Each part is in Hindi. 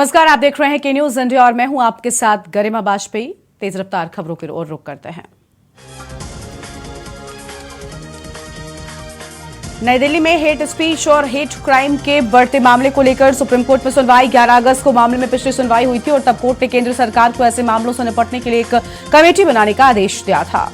नमस्कार, आप देख रहे हैं के न्यूज इंडिया और मैं हूं आपके साथ गरिमा बाजपेयी। तेज रफ्तार खबरों की ओर रुख करते हैं। नई दिल्ली में हेट स्पीच और हेट क्राइम के बढ़ते मामले को लेकर सुप्रीम कोर्ट में सुनवाई। 11 अगस्त को मामले में पिछली सुनवाई हुई थी और तब कोर्ट ने केंद्र सरकार को ऐसे मामलों से निपटने के लिए एक कमेटी बनाने का आदेश दिया था।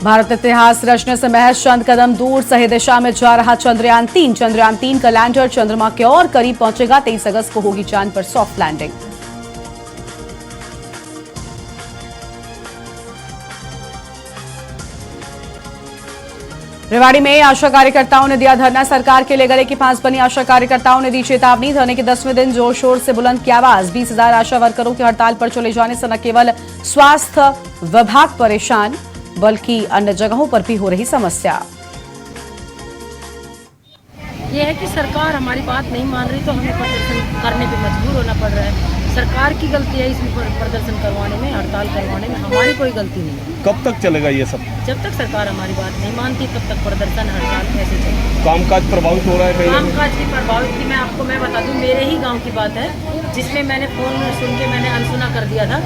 भारत इतिहास रचने से महज चंद कदम दूर सही दिशा में जा रहा चंद्रयान 3 का लैंडर चंद्रमा के और करीब पहुंचेगा। 23 अगस्त को होगी चांद पर सॉफ्ट लैंडिंग। रेवाड़ी में आशा कार्यकर्ताओं ने दिया धरना। सरकार के लिए गले की फांस बनी आशा कार्यकर्ताओं ने दी चेतावनी। धरने के 10वें दिन जोर शोर से बुलंद की आवाज। 20,000 आशा वर्करों की हड़ताल पर चले जाने से न केवल स्वास्थ्य विभाग परेशान बल्कि अन्य जगहों पर भी हो रही समस्या। ये है कि सरकार हमारी बात नहीं मान रही तो हमें प्रदर्शन करने पे मजबूर होना पड़ रहा है। सरकार की गलती है इसमें प्रदर्शन करवाने में, हड़ताल करवाने में। हमारी कोई गलती नहीं है। कब तक चलेगा ये सब? जब तक सरकार हमारी बात नहीं मानती तब तक प्रदर्शन हड़ताल कैसे चलेगा। कामकाज प्रभावित हो रहा है। कामकाज की प्रभावित की मैं बता दूं, मेरे ही गाँव की बात है जिसमें मैंने फोन सुन के मैंने अनसुना कर दिया था।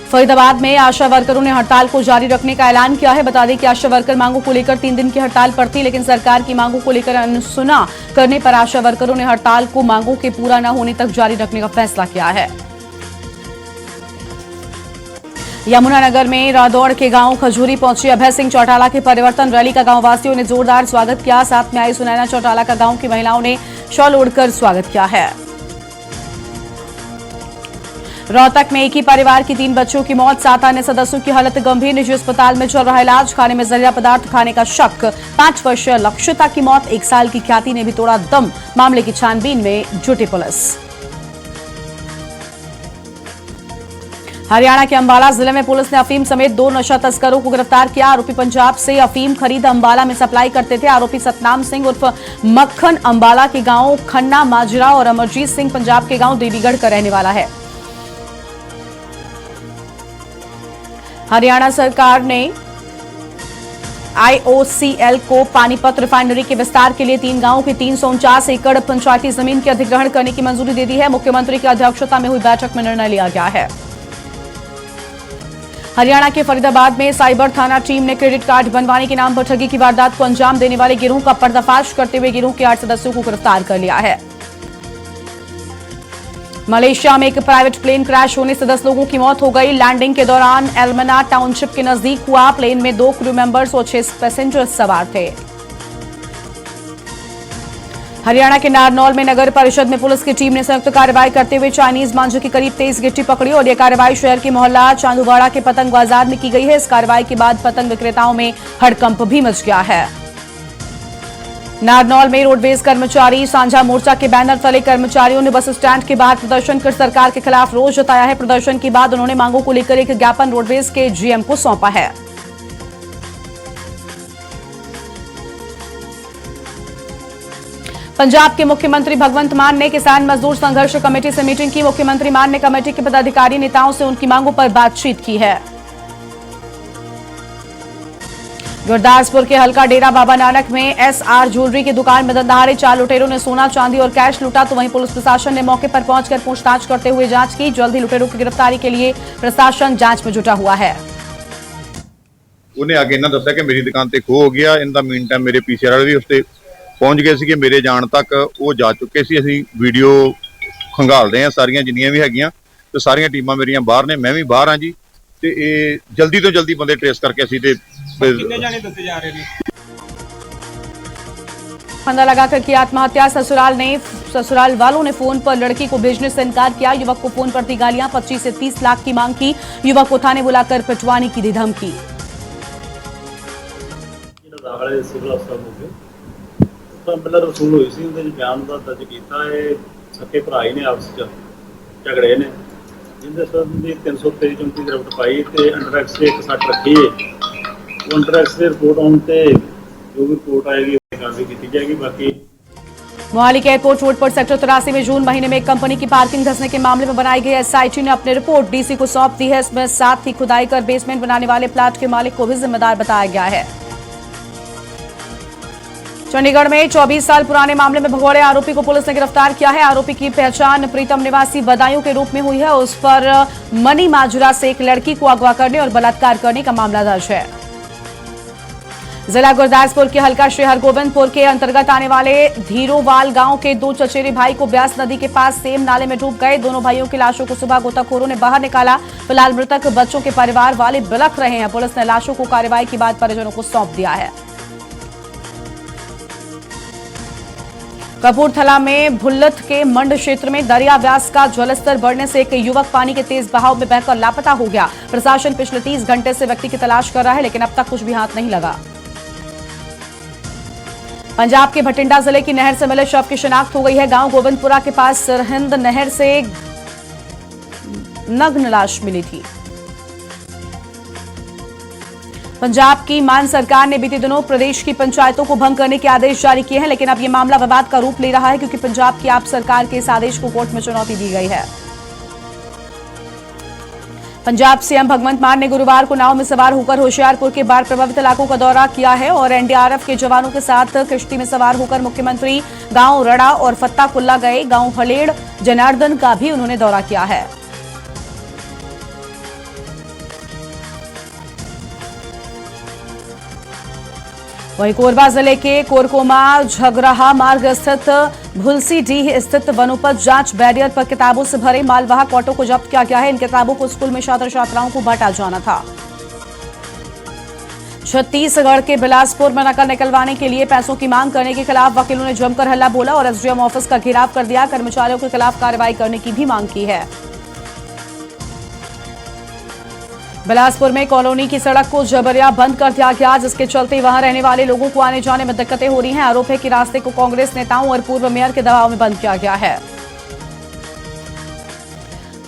फरीदाबाद में आशा वर्करों ने हड़ताल को जारी रखने का ऐलान किया है। बता दें कि आशा वर्कर मांगों को लेकर 3 दिन की हड़ताल पर थी, लेकिन सरकार की मांगों को लेकर अनसुना करने पर आशा वर्करों ने हड़ताल को मांगों के पूरा न होने तक जारी रखने का फैसला किया है। यमुनानगर में रादौड़ के गांव खजूरी पहुंची अभय सिंह चौटाला की परिवर्तन रैली का गांव वासियों ने जोरदार स्वागत किया। साथ में आई सुनैना चौटाला का गांव की महिलाओं ने शॉल ओढ़कर स्वागत किया है। रोहतक में एक ही परिवार की 3 बच्चों की मौत, 7 अन्य सदस्यों की हालत गंभीर। निजी अस्पताल में चल रहा इलाज। खाने में जहरीला पदार्थ खाने का शक। 5 वर्षीय लक्षिता की मौत। 1 साल की ख्याति ने भी तोड़ा दम। मामले की छानबीन में जुटी पुलिस। हरियाणा के अंबाला जिले में पुलिस ने अफीम समेत 2 नशा तस्करों को गिरफ्तार किया। आरोपी पंजाब से अफीम खरीद अंबाला में सप्लाई करते थे। आरोपी सतनाम सिंह उर्फ मक्खन अंबाला के गांव खन्ना माजरा और अमरजीत सिंह पंजाब के गांव देवीगढ़ का रहने वाला है। हरियाणा सरकार ने IOCL को पानीपत रिफाइनरी के विस्तार के लिए 3 गांवों की 349 एकड़ पंचायती जमीन के अधिग्रहण करने की मंजूरी दे दी है। मुख्यमंत्री की अध्यक्षता में हुई बैठक में निर्णय लिया गया है। हरियाणा के फरीदाबाद में साइबर थाना टीम ने क्रेडिट कार्ड बनवाने के नाम पर ठगी की वारदात को अंजाम देने वाले गिरोह का पर्दाफाश करते हुए गिरोह के 8 सदस्यों को गिरफ्तार कर लिया है। मलेशिया में एक प्राइवेट प्लेन क्रैश होने से 10 लोगों की मौत हो गई। लैंडिंग के दौरान एल्मना टाउनशिप के नजदीक हुआ। प्लेन में 2 क्रू मेंबर्स और 6 पैसेंजर्स सवार थे। हरियाणा के नारनौल में नगर परिषद में पुलिस की टीम ने संयुक्त कार्रवाई करते हुए चाइनीज मांझे की करीब 23 गिट्टी पकड़ी और यह कार्रवाई शहर के मोहल्ला चांदूवाड़ा के पतंग बाजार में की गई है। इस कार्रवाई के बाद पतंग विक्रेताओं में हड़कंप भी मच गया है। नारनौल में रोडवेज कर्मचारी साझा मोर्चा के बैनर तले कर्मचारियों ने बस स्टैंड के बाहर प्रदर्शन कर सरकार के खिलाफ रोष जताया है। प्रदर्शन के बाद उन्होंने मांगों को लेकर एक ज्ञापन रोडवेज के GM को सौंपा है। पंजाब के मुख्यमंत्री भगवंत मान ने किसान मजदूर संघर्ष कमेटी से मीटिंग की। मुख्यमंत्री मान ने कमेटी के पदाधिकारी नेताओं से उनकी मांगों पर बातचीत की है। गुरदासपुर के हल्का डेरा बाबा नानक में SR ज्वेलरी की दुकान में दंदाहारे 4 लुटेरों ने सोना चांदी और कैश लूटा, तो वहीं पुलिस प्रशासन ने मौके पर पहुंचकर पूछताछ करते हुए जांच की। जल्द ही लुटेरों की गिरफ्तारी के लिए प्रशासन जांच में जुटा हुआ है। उन्हें आगे इन्होंने दस्या कि मेरी दुकान से खो हो गया। इन द मीन टाइम मेरे पीछे वाले भी उससे पहुंच गए सी। मेरे जान तक वो जा चुके सी। असीं वीडियो खंगाल रहे हैं सारियां जिन्नियां भी हैगियां, तो सारियां टीमां मेरियां बाहर ने, मैं भी बाहर हाँ जी। ते जल्दी तो जल्दी बंदे ट्रेस करके असीं ते कितने जाने दस्से जा रहे हैं। फंदा लगाकर की आत्महत्या। ससुराल वालों ने फोन पर लड़की को भेजने से इनकार किया। युवक को फोन पर दी गालियां। 25 से 30 लाख की मांग की। युवक को थाने बुलाकर पिटवाने की दी धमकी। ਪਹਿਲਾਂ ਰਸੂਲ ਹੋਈ ਸੀ, ਉਹਦੇ ਬਿਆਨ ਦਾ ਦਰਜ ਕੀਤਾ। ਇਹ ਸਕੇ ਭਰਾ ਹੀ ਨੇ ਆਪਸ ਚ ਝਗੜੇ ਨੇ, ਜਿੰਦੇ ਸੰਬੰਧ ਦੀ 323 34 ਗ੍ਰਿਫਤ ਪਾਈ ਤੇ ਅੰਡਰ ਐਕਸ ਦੇ 1 ਸੱਟ ਰੱਖੀ ਹੈ। ਉਹ ਅੰਡਰ ਐਕਸ ਦੀ ਰਿਪੋਰਟ ਆਉਣ ਤੇ जो भी रिपोर्ट आएगी वो कार्रवाई की जाएगी। बाकी मोहाली के एयरपोर्ट रोड पर सेक्टर 83 में जून महीने में एक कंपनी की पार्किंग धंसने के मामले में बनाई गई SIT ने अपनी रिपोर्ट DC को सौंप दी है। इसमें साथ ही खुदाई कर बेसमेंट बनाने वाले प्लाट के मालिक को भी जिम्मेदार बताया गया है। चंडीगढ़ में 24 साल पुराने मामले में भगोड़े आरोपी को पुलिस ने गिरफ्तार किया है। आरोपी की पहचान प्रीतम निवासी बदायूं के रूप में हुई है। उस पर मनी माजरा से एक लड़की को अगवा करने और बलात्कार करने का मामला दर्ज है। जिला गुरदासपुर के हल्का श्री हरगोविंदपुर के अंतर्गत आने वाले धीरोवाल गांव के दो चचेरे भाई को ब्यास नदी के पास सेम नाले में डूब गए। दोनों भाइयों की लाशों को सुबह गोताखोरों ने बाहर निकाला। फिलहाल मृतक बच्चों के परिवार वाले बिलख रहे हैं। पुलिस ने लाशों को कार्रवाई के बाद परिजनों को सौंप दिया है। कपूरथला में भुल्लथ के मंड क्षेत्र में दरिया व्यास का जलस्तर बढ़ने से एक युवक पानी के तेज बहाव में बहकर लापता हो गया। प्रशासन पिछले 30 घंटे से व्यक्ति की तलाश कर रहा है, लेकिन अब तक कुछ भी हाथ नहीं लगा। पंजाब के भटिंडा जिले की नहर से मिले शव की शिनाख्त हो गई है। गांव गोविंदपुरा के पास सरहिंद नहर से नग्न लाश मिली थी। पंजाब की मान सरकार ने बीते दिनों प्रदेश की पंचायतों को भंग करने के आदेश जारी किए हैं, लेकिन अब यह मामला विवाद का रूप ले रहा है क्योंकि पंजाब की आप सरकार के इस आदेश को कोर्ट में चुनौती दी गई है। पंजाब सीएम भगवंत मान ने गुरुवार को नाव में सवार होकर होशियारपुर के बाढ़ प्रभावित इलाकों का दौरा किया है और एनडीआरएफ के जवानों के साथ किश्ती में सवार होकर मुख्यमंत्री गांव रड़ा और फत्ता कुल्ला गए। गांव हलेड़ जनार्दन का भी उन्होंने दौरा किया है। वहीं कोरबा जिले के कोरकोमा झगराहा मार्ग स्थित भुलसीडीह स्थित वनोपज जांच बैरियर पर किताबों से भरे मालवाहक ऑटो को जब्त किया गया है। इन किताबों को स्कूल में छात्र छात्राओं को बांटा जाना था। छत्तीसगढ़ के बिलासपुर में नकल निकलवाने के लिए पैसों की मांग करने के खिलाफ वकीलों ने जमकर हल्ला बोला और एसडीएम ऑफिस का घेराव कर दिया। कर्मचारियों के खिलाफ कार्रवाई करने की भी मांग की है। बिलासपुर में कॉलोनी की सड़क को जबरिया बंद कर दिया गया, जिसके चलते वहां रहने वाले लोगों को आने जाने में दिक्कतें हो रही हैं। आरोप है कि रास्ते को कांग्रेस नेताओं और पूर्व मेयर के दबाव में बंद किया गया है।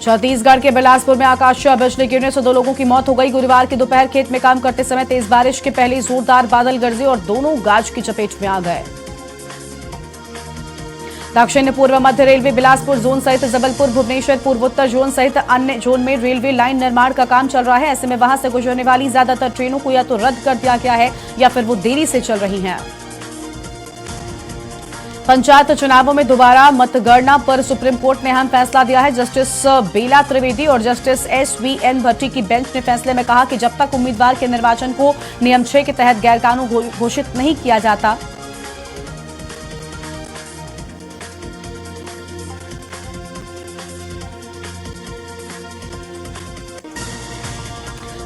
छत्तीसगढ़ के बिलासपुर में आकाशीय बिजली गिरने से 2 लोगों की मौत हो गई। गुरुवार की दोपहर खेत में काम करते समय तेज बारिश के पहले जोरदार बादल गरजे और दोनों गाज की चपेट में आ गए। दक्षिण पूर्व मध्य रेलवे बिलासपुर जोन सहित जबलपुर, भुवनेश्वर, पूर्वोत्तर जोन सहित अन्य जोन में रेलवे लाइन निर्माण का काम चल रहा है। ऐसे में वहां से गुजरने वाली ज्यादातर ट्रेनों को या तो रद्द कर दिया गया है या फिर वो देरी से चल रही हैं। पंचायत चुनावों में दोबारा मतगणना पर सुप्रीम कोर्ट ने अहम फैसला दिया है। जस्टिस बेला त्रिवेदी और जस्टिस SVN भट्टी की बेंच ने फैसले में कहा कि जब तक उम्मीदवार के निर्वाचन को नियम 6 के तहत गैरकानूनी घोषित नहीं किया जाता,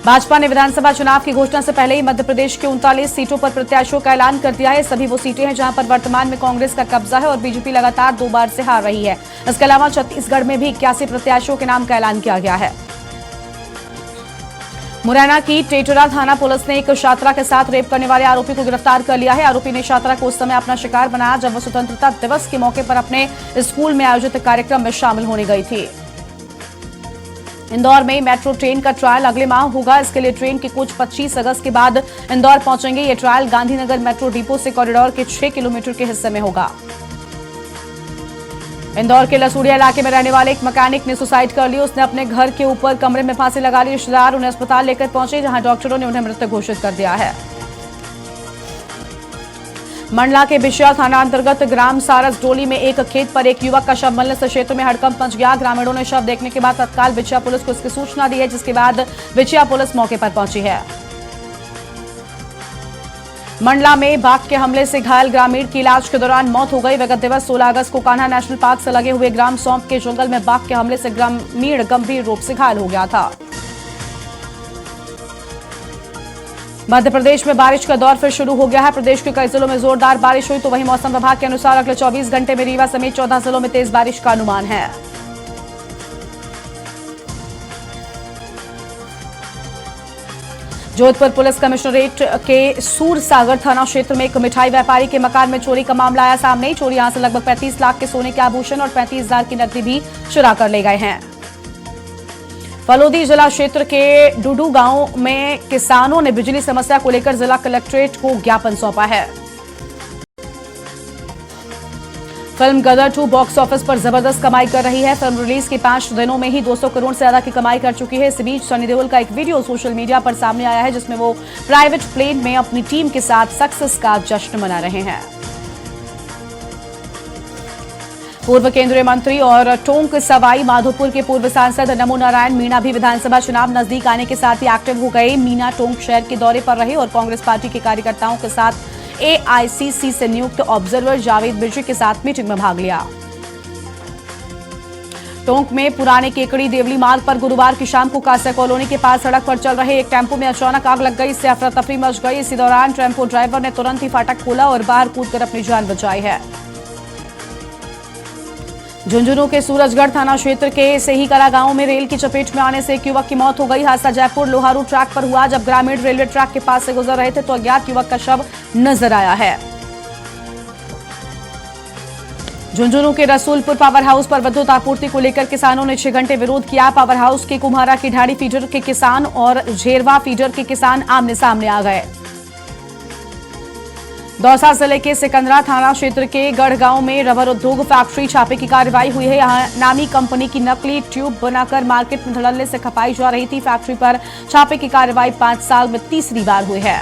भाजपा ने विधानसभा चुनाव की घोषणा से पहले ही मध्य प्रदेश के 39 सीटों पर प्रत्याशियों का ऐलान कर दिया है। सभी वो सीटें हैं जहां पर वर्तमान में कांग्रेस का कब्जा है और बीजेपी लगातार 2 बार से हार रही है। इसके अलावा छत्तीसगढ़ में भी 81 प्रत्याशियों के नाम का ऐलान किया गया है। मुरैना की टेटरा थाना पुलिस ने एक छात्रा के साथ रेप करने वाले आरोपी को गिरफ्तार कर लिया है। आरोपी ने छात्रा को उस समय अपना शिकार बनाया जब वह स्वतंत्रता दिवस के मौके पर अपने स्कूल में आयोजित कार्यक्रम में शामिल होने गई थी। इंदौर में मेट्रो ट्रेन का ट्रायल अगले माह होगा। इसके लिए ट्रेन के कोच 25 अगस्त के बाद इंदौर पहुंचेंगे। ये ट्रायल गांधीनगर मेट्रो डिपो से कॉरिडोर के 6 किलोमीटर के हिस्से में होगा। इंदौर के लसूड़िया इलाके में रहने वाले एक मैकेनिक ने सुसाइड कर ली। उसने अपने घर के ऊपर कमरे में फांसी लगा ली। रिश्तेदार उन्हें अस्पताल लेकर पहुंचे, जहां डॉक्टरों ने उन्हें मृत घोषित कर दिया है। मंडला के बिशिया थाना अंतर्गत ग्राम सारस डोली में एक खेत पर एक युवक का शव मिलने से क्षेत्र में हड़कंप मच गया। ग्रामीणों ने शव देखने के बाद तत्काल बिशिया पुलिस को इसकी सूचना दी है, जिसके बाद बिशिया पुलिस मौके पर पहुंची है। मंडला में बाघ के हमले से घायल ग्रामीण की इलाज के दौरान मौत हो गई। विगत दिवस 16 अगस्त को कान्हा नेशनल पार्क से लगे हुए ग्राम सौंप के जंगल में बाघ के हमले से ग्रामीण गंभीर रूप से घायल हो गया था। मध्य प्रदेश में बारिश का दौर फिर शुरू हो गया है। प्रदेश के कई जिलों में जोरदार बारिश हुई, तो वहीं मौसम विभाग के अनुसार अगले 24 घंटे में रीवा समेत 14 जिलों में तेज बारिश का अनुमान है। जोधपुर पुलिस कमिश्नरेट के सूरसागर थाना क्षेत्र में एक मिठाई व्यापारी के मकान में चोरी का मामला आया सामने। चोरी यहां से लगभग 35 लाख के सोने के आभूषण और 35,000 की नकदी भी चुरा कर ले गए हैं। फलोदी जिला क्षेत्र के डुडू गांव में किसानों ने बिजली समस्या को लेकर जिला कलेक्ट्रेट को ज्ञापन सौंपा है। फिल्म गदर 2 बॉक्स ऑफिस पर जबरदस्त कमाई कर रही है। फिल्म रिलीज के 5 दिनों में ही 200 करोड़ से ज्यादा की कमाई कर चुकी है। इस बीच सनी देओल का एक वीडियो सोशल मीडिया पर सामने आया है, जिसमें वो प्राइवेट प्लेन में अपनी टीम के साथ सक्सेस का जश्न मना रहे हैं। पूर्व केंद्रीय मंत्री और टोंक सवाई माधोपुर के पूर्व सांसद नमो नारायण मीणा भी विधानसभा चुनाव नजदीक आने के साथ ही एक्टिव हो गए। मीणा टोंक शहर के दौरे पर रहे और कांग्रेस पार्टी के कार्यकर्ताओं के साथ एआईसीसी से नियुक्त ऑब्जर्वर जावेद बिर्जी के साथ मीटिंग में भाग लिया। टोंक में पुराने केकड़ी देवली मार्ग पर गुरुवार की शाम को कांसा कॉलोनी के पास सड़क पर चल रहे एक टेम्पो में अचानक आग लग गई। इससे अफरा तफरी मच गई। इसी दौरान टेम्पो ड्राइवर ने तुरंत ही फाटक खोला और बाहर कूदकर अपनी जान बचाई है। झुंझुनू के सूरजगढ़ थाना क्षेत्र के सेही कला गांव में रेल की चपेट में आने से एक युवक की मौत हो गई। हादसा जयपुर लोहारू ट्रैक पर हुआ। जब ग्रामीण रेलवे ट्रैक के पास से गुजर रहे थे तो अज्ञात युवक का शव नजर आया है। झुंझुनू के रसूलपुर पावर हाउस पर विद्युत आपूर्ति को लेकर किसानों ने 6 घंटे विरोध किया। पावर हाउस के कुम्हारा की ढाड़ी फीडर के किसान और झेरवा फीडर के किसान आमने सामने आ गए। दौसा जिले के सिकंदरा थाना क्षेत्र के गढ़गांव में रबर उद्योग फैक्ट्री छापे की कार्रवाई हुई है। यहां नामी कंपनी की नकली ट्यूब बनाकर मार्केट में धड़ल्ले से खपाई जा रही थी। फैक्ट्री पर छापे की कार्रवाई 5 साल में तीसरी बार हुई है।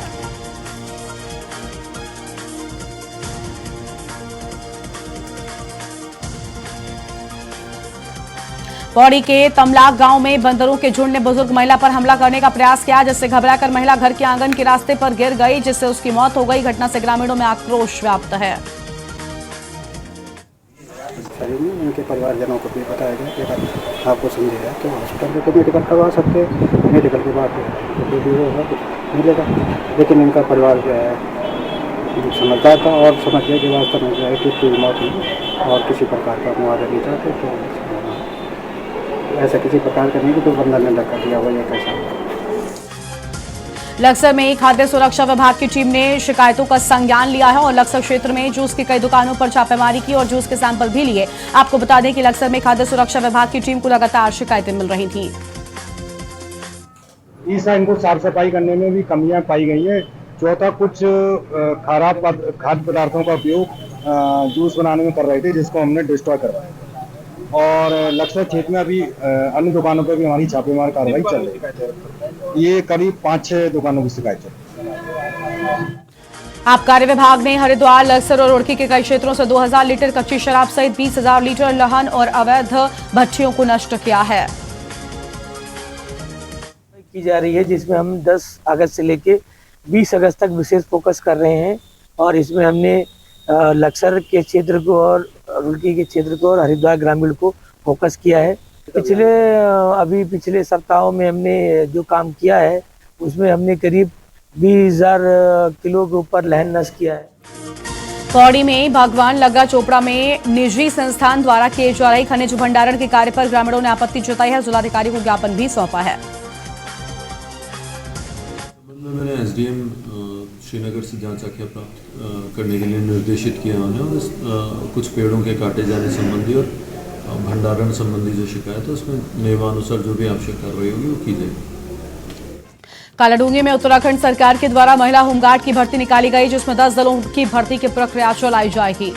पौड़ी के तमलाक गांव में बंदरों के झुंड ने बुजुर्ग महिला पर हमला करने का प्रयास किया, जिससे घबराकर महिला घर के आंगन के रास्ते पर गिर गई, जिससे उसकी मौत हो गई। घटना से ग्रामीणों में आक्रोश व्याप्त है। उनके परिवारजनों को भी बताया गया कि अगर आपको समझेगा तो हॉस्पिटल में तो मेडिकल करवा सकते हैं, मेडिकल के बाद जो भी होगा कुछ मिलेगा। लेकिन इनका परिवार जो है समझदार था और समझने के बाद समझ गया कि कोई मौत नहीं और किसी प्रकार का मुआवजा नहीं चाहते, तो ऐसा किसी प्रकार का नहीं कि तो बंदा ने कर दिया हुआ, ये कैसा। लक्सर में खाद्य सुरक्षा विभाग की टीम ने शिकायतों का संज्ञान लिया है और लक्सर क्षेत्र में जूस की कई दुकानों पर छापेमारी की और जूस के सैंपल भी लिए। आपको बता दें कि लक्सर में खाद्य सुरक्षा विभाग की टीम को लगातार शिकायतें मिल रही थी। तीसरा, इनको साफ सफाई करने में भी कमियां पाई गई है। चौथा, कुछ खराब खाद्य पदार्थों का उपयोग जूस बनाने में कर रहे थे, जिसको हमने डिस्ट्रॉय करवाया। और लक्सर क्षेत्र में अभी अन्य दुकानों पर भी हमारी छापेमार कार्रवाई चल रही है। ये करीब 5-6 दुकानों की शिकायत है। आबकारी विभाग ने हरिद्वार, लक्सर और रुड़की के कई क्षेत्रों से 2000 लीटर कच्ची शराब सहित 20,000 लीटर लहन और अवैध भट्ठियों को नष्ट किया है। की जा रही है, जिसमें हम 10 अगस्त से लेके 20 अगस्त तक विशेष फोकस कर रहे हैं और इसमें हमने लक्सर के क्षेत्र को और रुड़की के क्षेत्र को और हरिद्वार ग्रामीण को फोकस किया है। पिछले सप्ताहों में हमने जो काम किया है उसमें हमने करीब 20,000 किलो के ऊपर लहन नष्ट किया है। पौड़ी में भगवान लग्गा चोपड़ा में निजी संस्थान द्वारा किए जा रहे खनिज भंडारण के कार्य पर ग्रामीणों ने आपत्ति जताई है। जिलाधिकारी को ज्ञापन भी सौंपा है। मैंने एसडीएम श्रीनगर से जांच आख्या प्राप्त करने के लिए निर्देशित किया उन्हें और कुछ पेड़ों के काटे जाने संबंधी और भंडारण संबंधी जो शिकायत है उसमें नियमानुसार जो भी आवश्यक कार्रवाई होगी वो की जाएगी। कालाडूंगी में उत्तराखंड सरकार के द्वारा महिला होमगार्ड की भर्ती निकाली गई, जिसमें 10 दलों की भर्ती की प्रक्रिया चलाई जाएगी।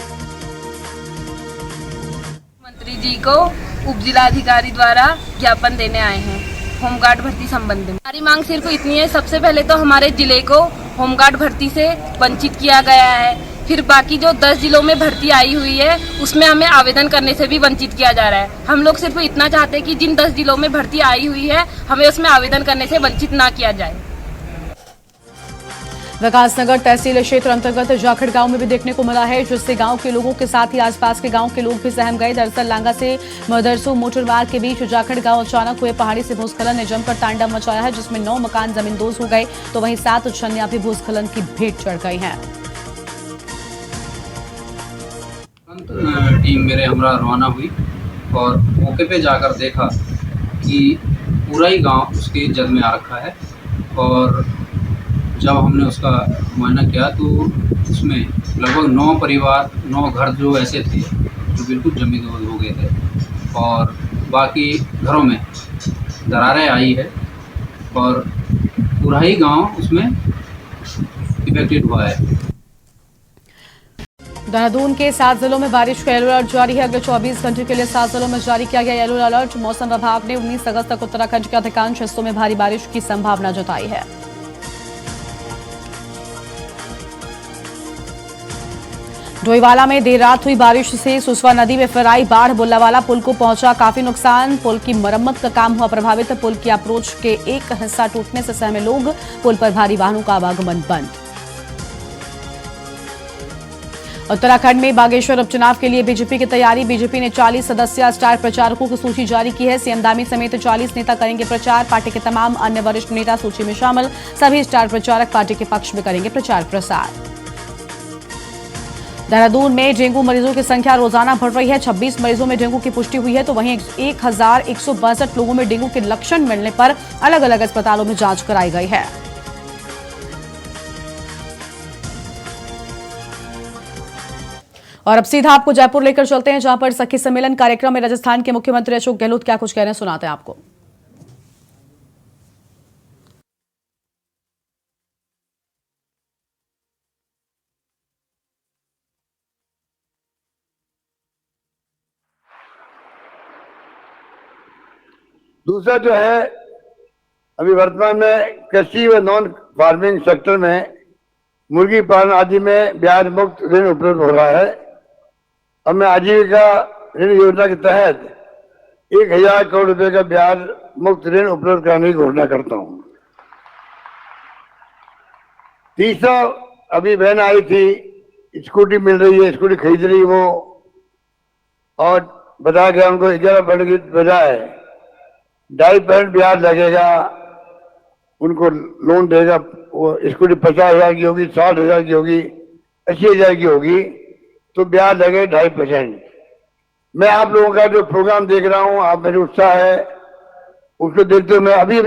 मंत्री जी को उप जिलाधिकारी द्वारा ज्ञापन देने आए हैं होमगार्ड भर्ती संबंधी में। हमारी मांग सिर्फ इतनी है, सबसे पहले तो हमारे जिले को होमगार्ड भर्ती से वंचित किया गया है, फिर बाकी जो 10 जिलों में भर्ती आई हुई है उसमें हमें आवेदन करने से भी वंचित किया जा रहा है। हम लोग सिर्फ इतना चाहते हैं कि जिन 10 जिलों में भर्ती आई हुई है हमें उसमें आवेदन करने से वंचित ना किया जाए। विकासनगर तहसील क्षेत्र अंतर्गत जाखड़ गांव में भी देखने को मिला है, जिससे गांव के लोगों के साथ ही आसपास के गांव के लोग भी सहम गए। दरअसल लांगा से मदरसो मोटर मार्ग के बीच जाखड़ गांव अचानक हुए पहाड़ी से भूस्खलन ने जमकर तांडव मचाया है, जिसमें 9 मकान जमींदोज हो गए तो वहीं 7 छन्नियां भी भूस्खलन की भेंट चढ़ गई हैं। टीम मेरे हमरा रवाना हुई और मौके पे जाकर देखा कि पूरा ही गांव उसके जद में आ रखा है और जब हमने उसका मुआयना किया तो उसमें लगभग 9 परिवार 9 घर जो ऐसे थे जो बिल्कुल जमींदोज हो गए थे और बाकी घरों में दरारें आई है और पूरा ही गांव उसमें इफेक्टेड हुआ है। देहरादून के 7 जिलों में बारिश का येलो अलर्ट जारी है। अगले 24 घंटे के लिए 7 जिलों में जारी किया गया येलो अलर्ट। मौसम विभाग ने 19 अगस्त तक उत्तराखंड के अधिकांश हिस्सों में भारी बारिश की संभावना जताई है। डोईवाला में देर रात हुई बारिश से सुसवा नदी में फिर आई बाढ़। बुल्लावाला पुल को पहुंचा काफी नुकसान। पुल की मरम्मत का काम हुआ प्रभावित। पुल की अप्रोच के एक हिस्सा टूटने से सहमे लोग। पुल पर भारी वाहनों का आवागमन बंद। उत्तराखंड में बागेश्वर उपचुनाव के लिए बीजेपी की तैयारी। बीजेपी ने 40 सदस्यीय स्टार प्रचारकों की सूची जारी की है। सीएम धामी समेत 40 नेता करेंगे प्रचार। पार्टी के तमाम अन्य वरिष्ठ नेता सूची में शामिल। सभी स्टार प्रचारक पार्टी के पक्ष में करेंगे प्रचार प्रसार। देहरादून में डेंगू मरीजों की संख्या रोजाना बढ़ रही है। 26 मरीजों में डेंगू की पुष्टि हुई है तो वहीं 1162 लोगों में डेंगू के लक्षण मिलने पर अलग अलग अस्पतालों में जांच कराई गई है। और अब सीधा आपको जयपुर लेकर चलते हैं, जहां पर सखी सम्मेलन कार्यक्रम में राजस्थान के मुख्यमंत्री अशोक गहलोत क्या कुछ कह रहे हैं, सुनाते हैं आपको। दूसरा जो है, अभी वर्तमान में कृषि व नॉन फार्मिंग सेक्टर में मुर्गी पालन आदि में ब्याज मुक्त ऋण उपलब्ध हो रहा है। अब मैं आजीविका ऋण योजना के तहत 1000 करोड़ रुपए का ब्याज मुक्त ऋण उपलब्ध कराने की घोषणा करता हूं। तीसरा, अभी बहन आई थी, स्कूटी मिल रही है, स्कूटी खरीद रही वो, और बताया गया उनको 11% की बजाय 2.5% ब्याज लगेगा, उनको लोन देगा। वो स्कूटी 50,000 की होगी, 60,000 की होगी, 80,000 की होगी, तो ब्याज लगे 2.5%। मैं आप लोगों का जो प्रोग्राम देख रहा हूं, आप मेरे उत्साह है, उसको देखते हुए मैं अभी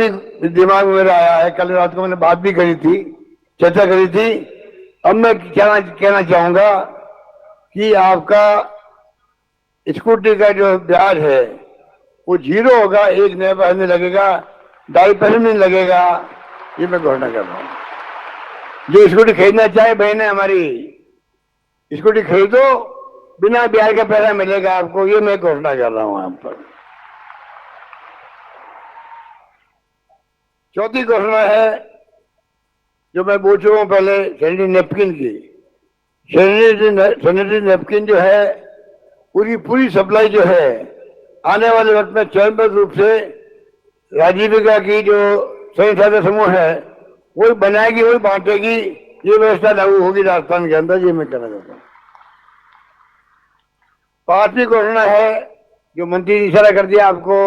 दिमाग में मेरा आया है। कल रात को मैंने बात भी करी थी, चर्चा करी थी। अब मैं कहना चाहूंगा कि आपका स्कूटी का जो ब्याज है वो 0 होगा, 1 नया पैसा नहीं लगेगा, 2.5% नहीं लगेगा। ये मैं घोषणा कर रहा हूं। जो स्कूटी खरीदना चाहे बहने हमारी, स्कूटी खरीदो, बिना ब्याज का पैसा मिलेगा आपको, ये मैं घोषणा कर रहा हूं आप पर। चौथी घोषणा है जो मैं बोल चुका हूं पहले, सैनिटरी नैपकिन की। सैनिटरी नैपकिन जो है पूरी सप्लाई जो है आने वाले वक्त में चरणबद्ध रूप से आजीविका की जो स्वयं सहायता समूह है वही बनाएगी, वही बांटेगी। ये व्यवस्था लागू होगी राजस्थान के अंदर, ये मैं कहना चाहता हूँ। 5वीं घोषणा है जो मंत्री ने इशारा कर दिया आपको,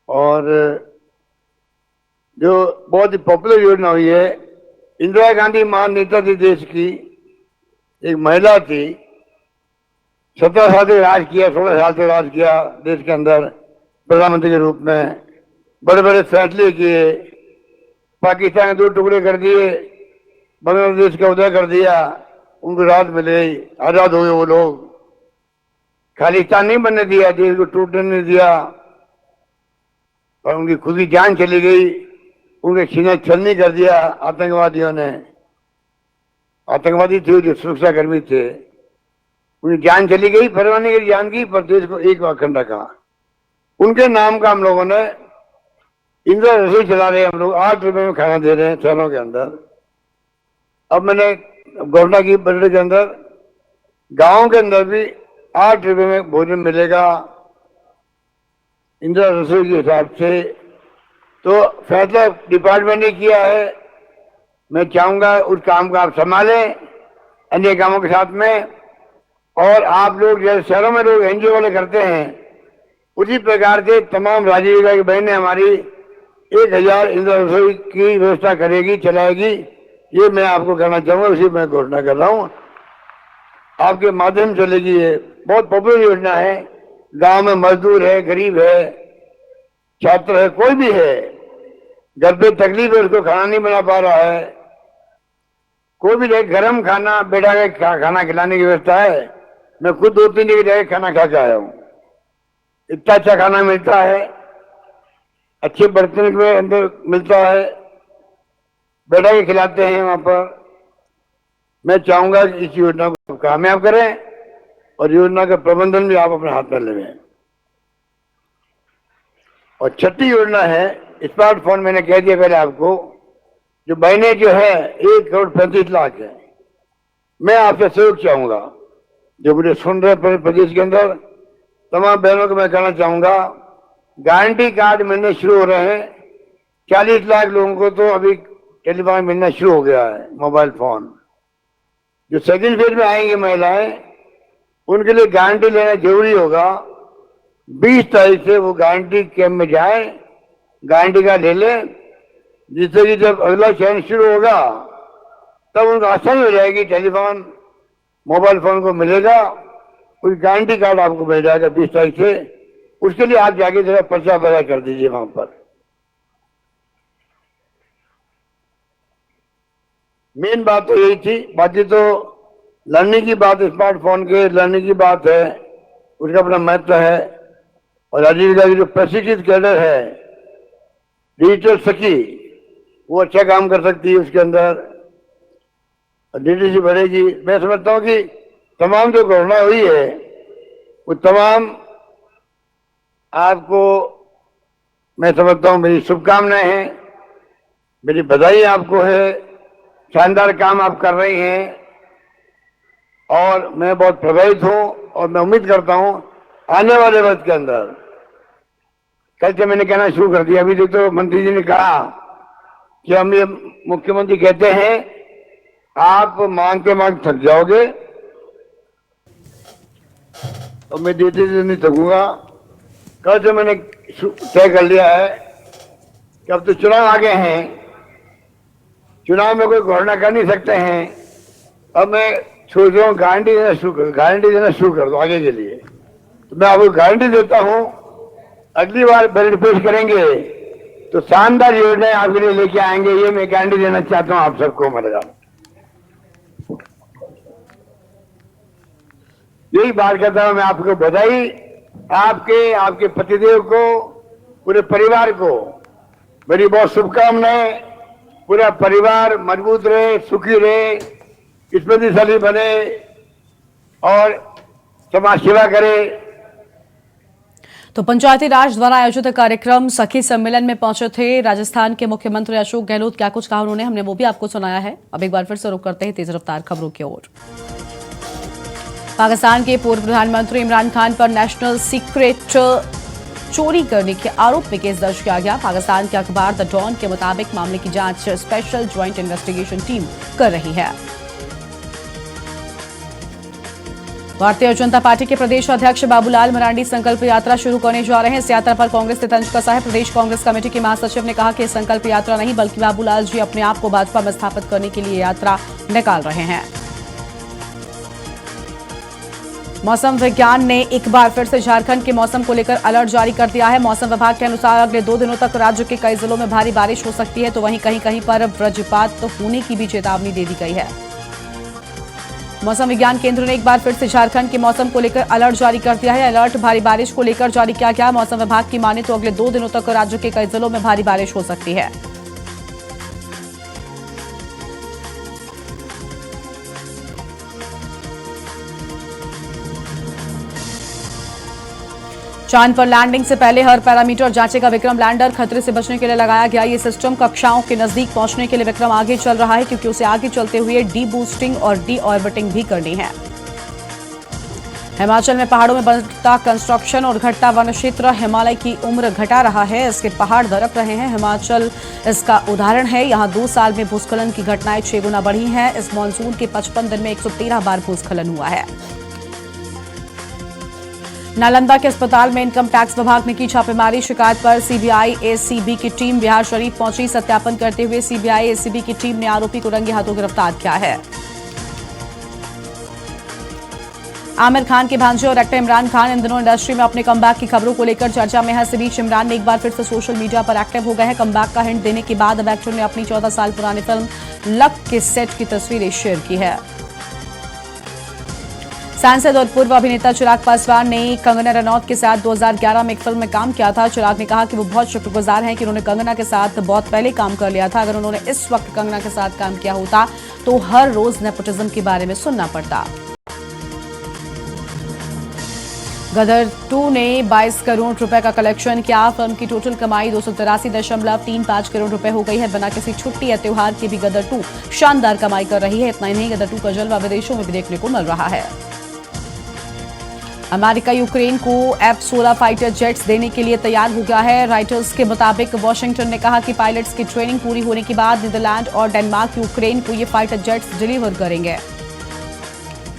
और जो बहुत ही पॉपुलर योजना हुई है, इंदिरा गांधी महान नेता थी देश की, एक महिला थी, 17 साल से राज किया, 16 साल से राज किया देश के अंदर प्रधानमंत्री के रूप में। बड़े बड़े फैसले किए, पाकिस्तान के 2 टुकड़े कर दिए, बांग्लादेश का उदय कर दिया, उनको राहत मिले, आजाद हुए वो लोग। खालिस्तान नहीं बनने दिया, देश को टूटने नहीं दिया, और उनकी खुद की जान चली गई, उनके सीना छलनी कर दिया आतंकवादियों ने। आतंकवादी थे जो सुरक्षाकर्मी थे, उनकी जान चली गई, परवाह नहीं करी जान की, पर देश को एक अखंड रखा। उनके नाम का हम लोगों ने इंदिरा रसोई चला रहे हैं, हम लोग 8 रुपए में खाना दे रहे हैं शहरों के अंदर। अब मैंने घोषणा की बजट के अंदर, गांवों के अंदर भी 8 रुपए में भोजन मिलेगा इंदिरा रसोई के हिसाब से। तो फैसला डिपार्टमेंट ने किया है, मैं चाहूंगा उस काम को आप संभालें अन्य कामों के साथ में। और आप लोग जैसे शहरों में लोग एनजीओ वाले करते हैं, उसी प्रकार से तमाम आजीविका की बहनें हमारी 1000 इंदिरा रसोई की व्यवस्था करेगी, चलाएगी। ये मैं आपको कहना चाहूंगा, उसी मैं घोषणा कर रहा हूँ। आपके माध्यम से चलेगी, ये बहुत पॉपुलर योजना है। गांव में मजदूर है, गरीब है, छात्र है, कोई भी है, घर पे तकलीफ है, उसको खाना नहीं बना पा रहा है, कोई भी गरम खाना बैठा के खाना खिलाने की व्यवस्था है। मैं खुद 2-3 जगह जाके खाना खा के आया हूँ, इतना अच्छा खाना मिलता है, अच्छे बर्तन में अंदर मिलता है, बैठा के खिलाते हैं वहां पर। मैं चाहूंगा कि इस योजना को कामयाब करें और योजना का प्रबंधन भी आप अपने हाथ में लें। और 6ठी योजना है स्मार्टफोन। मैंने कह दिया पहले आपको, जो बहनें जो है 1 करोड़ 35 लाख है, मैं आपसे सहयोग चाहूंगा, जो मुझे सुन रहे प्रदेश के अंदर तमाम बहनों को मैं कहना चाहूंगा, गारंटी कार्ड मिलने शुरू हो रहे हैं। 40 लाख लोगों को तो अभी टेलीफोन मिलना शुरू हो गया है, मोबाइल फोन। जो सेकंड फेज में आएंगे महिलाएं, उनके लिए गारंटी लेना जरूरी होगा। 20 तारीख से वो गारंटी कैंप में जाए, गारंटी कार्ड ले लें, जिससे कि जब अगला चयन शुरू होगा तब उनको आसानी हो जाएगी। टेलीफोन मोबाइल फोन को मिलेगा, कोई गारंटी कार्ड आपको मिल जाएगा 20 तारीख से। उसके लिए आप जाके जरा पर्चा पैदा कर दीजिए वहां पर। मेन बात तो यही थी, बाकी तो लर्निंग की बात, स्मार्टफोन के लर्निंग की बात है, उसका अपना महत्व है। और आजीविका की जो प्रशिक्षित कैडर है, डिजिटल सखी, वो अच्छा काम कर सकती है उसके अंदर, डीटीसी बढ़ेगी। मैं समझता हूँ कि तमाम जो घटना हुई है वो तमाम आपको, मैं समझता हूँ, मेरी शुभकामनाएं हैं, मेरी बधाई आपको है। शानदार काम आप कर रही हैं और मैं बहुत प्रभावित हूँ। और मैं उम्मीद करता हूँ आने वाले वक्त के अंदर, कल से मैंने कहना शुरू कर दिया, अभी तो मंत्री जी ने कहा कि हम ये, मुख्यमंत्री कहते हैं आप मांगते मांग थक जाओगे, और मैं देते नहीं थकूंगा। कल से मैंने तय कर लिया है कि अब तो चुनाव आ गए हैं, चुनाव में कोई घोषणा कर नहीं सकते हैं। अब मैं सोच रहा हूँ गारंटी देना शुरू कर दो आगे के लिए। तो मैं आपको गारंटी देता हूँ, अगली बार बजट पेश करेंगे तो शानदार योजनाएं आपके लिए लेके आएंगे, ये मैं गारंटी देना चाहता हूँ आप सबको। मरेगा यही बात करता हूँ मैं, आपको बधाई, आपके पतिदेव को, पूरे परिवार को मेरी बहुत शुभकामनाएं। पूरा परिवार मजबूत रहे, सुखी रहे, स्मृतिशाली बने और समाज सेवा करे। तो पंचायती राज द्वारा आयोजित कार्यक्रम सखी सम्मेलन में पहुंचे थे राजस्थान के मुख्यमंत्री अशोक गहलोत। क्या कुछ कहा उन्होंने, हमने वो भी आपको सुनाया है। अब एक बार फिर से रुक करते हैं तेज रफ्तार खबरों की ओर। पाकिस्तान के पूर्व प्रधानमंत्री इमरान खान पर नेशनल सीक्रेट चोरी करने के आरोप में केस दर्ज किया गया। पाकिस्तान के अखबार द डॉन के मुताबिक मामले की जांच स्पेशल ज्वाइंट इन्वेस्टिगेशन टीम कर रही है। भारतीय जनता पार्टी के प्रदेश अध्यक्ष बाबूलाल मरांडी संकल्प यात्रा शुरू करने जा रहे हैं। इस यात्रा पर कांग्रेस ने तंज कसा है। प्रदेश कांग्रेस कमेटी के महासचिव ने कहा कि संकल्प यात्रा नहीं बल्कि बाबूलाल जी अपने आप को भाजपा में स्थापित करने के लिए यात्रा निकाल रहे हैं। मौसम विज्ञान ने एक बार फिर से झारखंड के मौसम को लेकर अलर्ट जारी कर दिया है। मौसम विभाग के अनुसार अगले 2 दिनों तक राज्य के कई जिलों में भारी बारिश हो सकती है, तो वहीं कहीं कहीं पर वज्रपात होने की भी चेतावनी दे दी गई है। मौसम विज्ञान केंद्र ने एक बार फिर से झारखंड के मौसम को लेकर अलर्ट जारी कर दिया है। अलर्ट भारी बारिश को लेकर जारी किया गया। मौसम विभाग की माने तो अगले 2 दिनों तक राज्य के कई जिलों में भारी बारिश हो सकती है। चांद पर लैंडिंग से पहले हर पैरामीटर जांचेगा विक्रम लैंडर। खतरे से बचने के लिए लगाया गया ये सिस्टम कक्षाओं के नजदीक पहुंचने के लिए विक्रम आगे चल रहा है, क्योंकि उसे आगे चलते हुए डी बूस्टिंग और डी ऑर्बिटिंग भी करनी है। हिमाचल में पहाड़ों में बढ़ता कंस्ट्रक्शन और घटता वन क्षेत्र हिमालय की उम्र घटा रहा है। इसके पहाड़ दरक रहे हैं। हिमाचल इसका उदाहरण है। यहां 2 साल में भूस्खलन की घटनाएं 6 गुना बढ़ी हैं। इस मानसून के 55 दिन में 113 बार भूस्खलन हुआ है। नालंदा के अस्पताल में इनकम टैक्स विभाग ने की छापेमारी। शिकायत पर सीबीआई एसीबी की टीम बिहार शरीफ पहुंची। सत्यापन करते हुए सीबीआई एसीबी की टीम ने आरोपी को रंगे हाथों गिरफ्तार किया है। आमिर खान के भांजे और एक्टर इमरान खान इन दिनों इंडस्ट्री में अपने कमबैक की खबरों को लेकर चर्चा में है। इस बीच इमरान ने एक बार फिर से सोशल मीडिया पर एक्टिव हो गए हैं। कमबैक का हिंट देने के बाद अब एक्टर ने अपनी 14 साल पुरानी फिल्म लक के सेट की तस्वीरें शेयर की है। सांसद और पूर्व अभिनेता चिराग पासवान ने कंगना रनौत के साथ 2011 में एक फिल्म में काम किया था। चिराग ने कहा कि वो बहुत शुक्रगुजार हैं कि उन्होंने कंगना के साथ बहुत पहले काम कर लिया था। अगर उन्होंने इस वक्त कंगना के साथ काम किया होता तो हर रोज नेपोटिज्म के बारे में सुनना पड़ता। गदर 2 ने 22 करोड़ रुपए का कलेक्शन किया। फिल्म की टोटल कमाई 283.35 करोड़ रुपए हो गई है। बिना किसी छुट्टी या त्योहार के भी गदर 2 शानदार कमाई कर रही है। इतना ही नहीं, गदर 2 का जलवा विदेशों में भी देखने को मिल रहा है। अमेरिका यूक्रेन को F-16 फाइटर जेट्स देने के लिए तैयार हो गया है। राइटर्स के मुताबिक वॉशिंगटन ने कहा कि पायलट्स की ट्रेनिंग पूरी होने के बाद नीदरलैंड और डेनमार्क यूक्रेन को ये फाइटर जेट्स डिलीवर करेंगे।